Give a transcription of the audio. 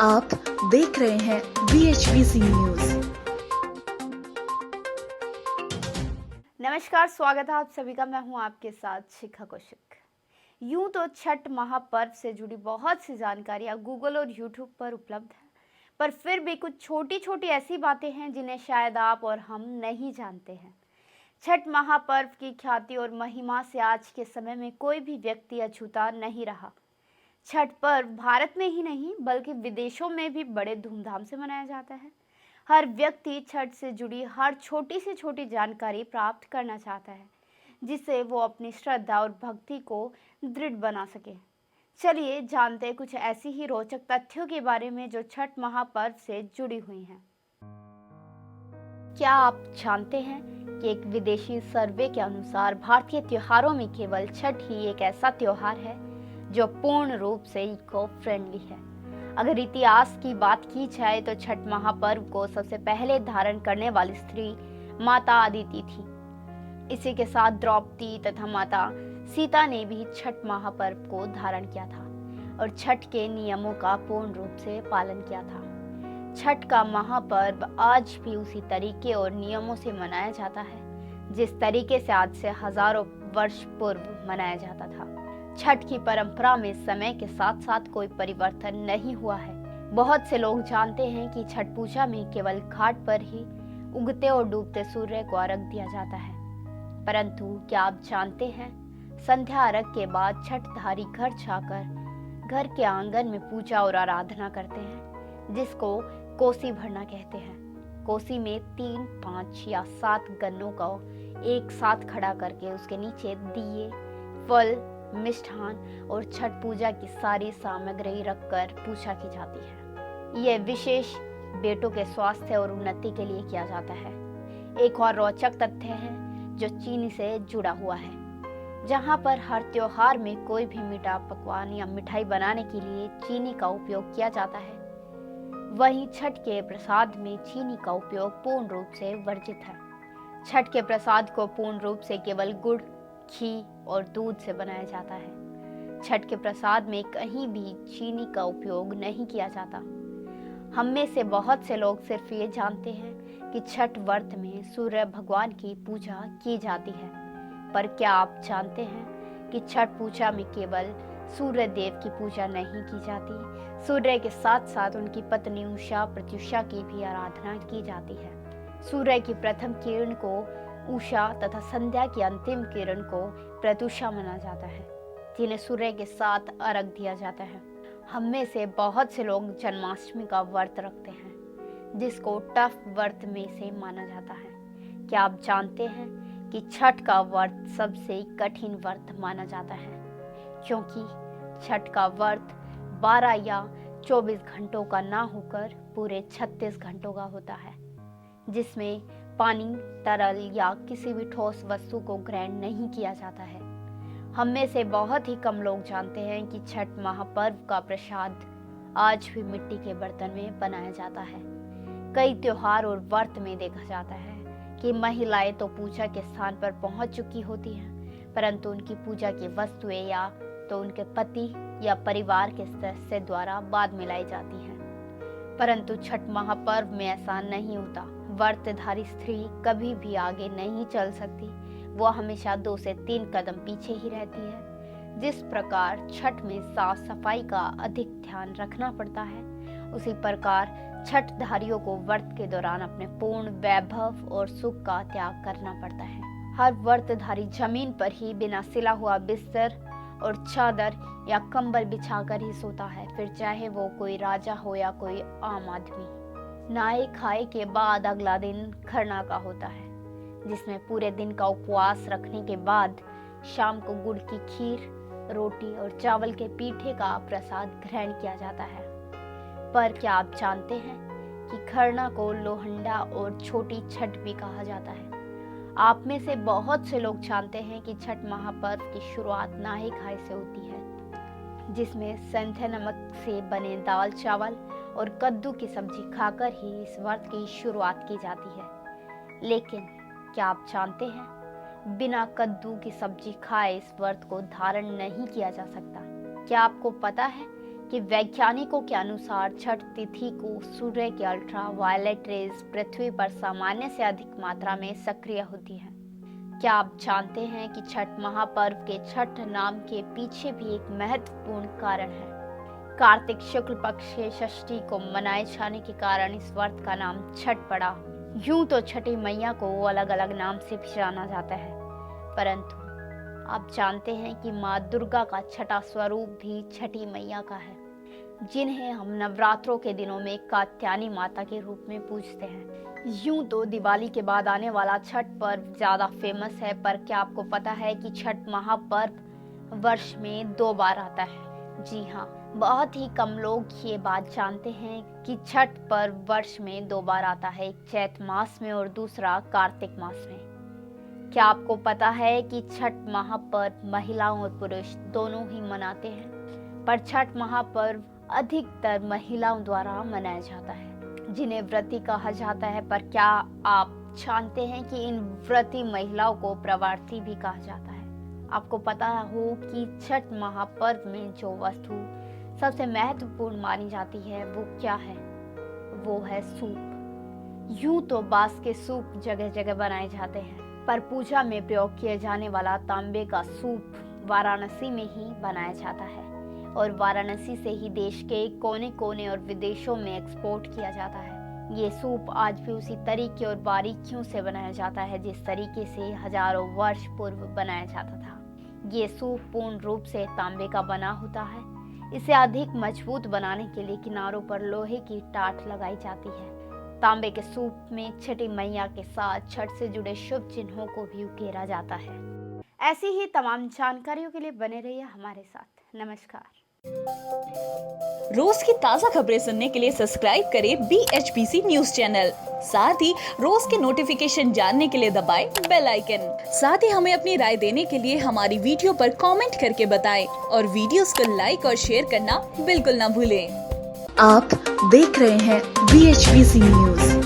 आप देख रहे हैं BHBC न्यूज। नमस्कार, स्वागत है आप सभी का। मैं हूं आपके साथ शिखा कौशिक। यूं तो छठ महापर्व से जुड़ी बहुत सी जानकारियां गूगल और यूट्यूब पर उपलब्ध है, पर फिर भी कुछ छोटी छोटी ऐसी बातें हैं जिन्हें शायद आप और हम नहीं जानते हैं। छठ महापर्व की ख्याति और महिमा से आज के समय में कोई भी व्यक्ति अछूता नहीं रहा। छठ पर्व भारत में ही नहीं बल्कि विदेशों में भी बड़े धूमधाम से मनाया जाता है। हर व्यक्ति छठ से जुड़ी हर छोटी से छोटी जानकारी प्राप्त करना चाहता है, जिससे वो अपनी श्रद्धा और भक्ति को दृढ़ बना सके। चलिए जानते हैं कुछ ऐसी ही रोचक तथ्यों के बारे में जो छठ महापर्व से जुड़ी हुई हैं। क्या आप जानते हैं कि एक विदेशी सर्वे के अनुसार भारतीय त्योहारों में केवल छठ ही एक ऐसा त्योहार है जो पूर्ण रूप से इको फ्रेंडली है। अगर इतिहास की बात की जाए तो छठ महापर्व को सबसे पहले धारण करने वाली स्त्री माता अदिति थी। इसी के साथ द्रौपदी तथा माता सीता ने भी छठ महापर्व को धारण किया था और छठ के नियमों का पूर्ण रूप से पालन किया था। छठ का महापर्व आज भी उसी तरीके और नियमों से मनाया जाता है जिस तरीके से आज से हजारों वर्ष पूर्व मनाया जाता था। छठ की परंपरा में समय के साथ साथ कोई परिवर्तन नहीं हुआ है। बहुत से लोग जानते हैं कि छठ पूजा में केवल घाट पर ही उगते और डूबते सूर्य को अर्घ दिया जाता है, परंतु क्या आप जानते हैं संध्या अर्घ के बाद छठधारी घर जाकर घर के आंगन में पूजा और आराधना करते हैं, जिसको कोसी भरना कहते हैं। कोसी में 3, 5 या 7 गन्नों को एक साथ खड़ा करके उसके नीचे दिए, फल, मिष्ठान और छठ पूजा की सारी सामग्री रखकर पूजा की जाती है। यह विशेष बेटों के स्वास्थ्य और उन्नति के लिए किया जाता है। एक और रोचक तथ्य है जो चीनी से जुड़ा हुआ है। जहां पर हर त्योहार में कोई भी मीठा पकवान या मिठाई बनाने के लिए चीनी का उपयोग किया जाता है, वहीं छठ के प्रसाद में चीनी का उपयोग पूर्ण रूप से वर्जित है। छठ के प्रसाद को पूर्ण रूप से केवल गुड़, घी और दूध से बनाया जाता है। छठ के प्रसाद में कहीं भी चीनी का उपयोग नहीं किया जाता। हम में से बहुत से लोग सिर्फ ये जानते हैं कि छठ व्रत में सूर्य भगवान की पूजा की जाती है, पर क्या आप जानते हैं कि छठ पूजा में केवल सूर्य देव की पूजा नहीं की जाती, सूर्य के साथ साथ उनकी पत्नी उषा प्रत्युषा की भी आराधना की जाती है। सूर्य की प्रथम किरण को उषा तथा संध्या की अंतिम किरण को प्रत्युषा माना जाता है, जिन्हें सूर्य के साथ अर्घ दिया जाता है। हम में से बहुत से लोग जन्माष्टमी का व्रत रखते हैं, जिसको टफ व्रत में से माना जाता है। क्या आप जानते हैं कि छठ का व्रत सबसे कठिन व्रत माना जाता है, क्योंकि छठ का व्रत 12 या 24 घंटों का ना होकर पूरे 36 घंटों का होता है, जिसमें पानी, तरल या किसी भी ठोस वस्तु को ग्रहण नहीं किया जाता है। हम में से बहुत ही कम लोग जानते हैं कि छठ महापर्व का प्रसाद आज भी मिट्टी के बर्तन में बनाया जाता है। कई त्योहार और व्रत में देखा जाता है कि महिलाएं तो पूजा के स्थान पर पहुंच चुकी होती हैं, परंतु उनकी पूजा की वस्तुएं या तो उनके पति या परिवार के सदस्य द्वारा बाद में लाई जाती हैं। परंतु छठ महापर्व में ऐसा नहीं होता। व्रतधारी स्त्री कभी भी आगे नहीं चल सकती, वो हमेशा 2 से 3 कदम पीछे ही रहती है। जिस प्रकार छठ में साफ सफाई का अधिक ध्यान रखना पड़ता है, उसी प्रकार छठधारियों को व्रत के दौरान अपने पूर्ण वैभव और सुख का त्याग करना पड़ता है। हर व्रतधारी जमीन पर ही बिना सिला हुआ बिस्तर और चादर या कंबल बिछाकर ही सोता है, फिर चाहे वो कोई राजा हो या कोई आम आदमी। नहाए खाए के बाद अगला दिन खरना का होता है, जिसमें पूरे दिन का उपवास रखने के बाद शाम को गुड़ की खीर, रोटी और चावल के पीठे का प्रसाद ग्रहण किया जाता है। पर क्या आप जानते हैं कि खरना को लोहंडा और छोटी छठ भी कहा जाता है। आप में से बहुत से लोग जानते हैं कि छठ महापर्व की शुरुआत नहाए खाए से होती है, जिसमें संध्या नमक से बने दाल चावल और कद्दू की सब्जी खाकर ही इस व्रत की शुरुआत की जाती है। लेकिन क्या आप जानते हैं बिना कद्दू की सब्जी खाए इस व्रत को धारण नहीं किया जा सकता। क्या आपको पता है कि वैज्ञानिकों के अनुसार छठ तिथि को सूर्य के अल्ट्रा वायलेट रेज पृथ्वी पर सामान्य से अधिक मात्रा में सक्रिय होती हैं। क्या आप जानते हैं कि छठ महापर्व के छठ नाम के पीछे भी एक महत्वपूर्ण कारण है? कार्तिक शुक्ल पक्ष के षष्ठी को मनाए जाने के कारण इस व्रत का नाम छठ पड़ा। यूं तो छठी मैया को अलग अलग नाम से भी जाना जाता है, परंतु आप जानते हैं कि माँ दुर्गा का छठा स्वरूप भी छठी मैया का है, जिन्हें हम नवरात्रों के दिनों में कात्यायनी माता के रूप में पूजते हैं। यूं तो दिवाली के बाद आने वाला छठ पर्व ज्यादा फेमस है, पर क्या आपको पता है कि छठ महापर्व वर्ष में 2 बार आता है? जी हाँ, बहुत ही कम लोग ये बात जानते हैं कि छठ पर्व वर्ष में 2 बार आता है, एक चैत मास में और दूसरा कार्तिक मास में। क्या आपको पता है कि छठ महापर्व महिलाओं और पुरुष दोनों ही मनाते हैं, पर छठ महापर्व अधिकतर महिलाओं द्वारा मनाया जाता है, जिन्हें व्रती कहा जाता है। पर क्या आप जानते हैं कि इन व्रती महिलाओं को प्रवार्थी भी कहा जाता है? आपको पता हो कि छठ महापर्व में जो वस्तु सबसे महत्वपूर्ण मानी जाती है वो क्या है? वो है सूप। यूं तो बांस के सूप जगह जगह बनाए जाते हैं, पर पूजा में प्रयोग किए जाने वाला तांबे का सूप वाराणसी में ही बनाया जाता है और वाराणसी से ही देश के कोने कोने और विदेशों में एक्सपोर्ट किया जाता है। ये सूप आज भी उसी तरीके और बारीकियों से बनाया जाता है जिस तरीके से हजारों वर्ष पूर्व बनाया जाता था। ये सूप पूर्ण रूप से तांबे का बना होता है। इसे अधिक मजबूत बनाने के लिए किनारों पर लोहे की टाट लगाई जाती है। तांबे के सूप में छठी मैया के साथ छठ से जुड़े शुभ चिन्हों को भी उकेरा जाता है। ऐसी ही तमाम जानकारियों के लिए बने रहिए हमारे साथ। नमस्कार। रोज की ताजा खबरें सुनने के लिए सब्सक्राइब करें BHPC न्यूज चैनल। साथ ही रोज के नोटिफिकेशन जानने के लिए दबाएं बेल आइकन। साथ ही हमें अपनी राय देने के लिए हमारी वीडियो पर कमेंट करके बताएं और वीडियोस को लाइक और शेयर करना बिल्कुल ना भूलें। आप देख रहे हैं BHPC न्यूज।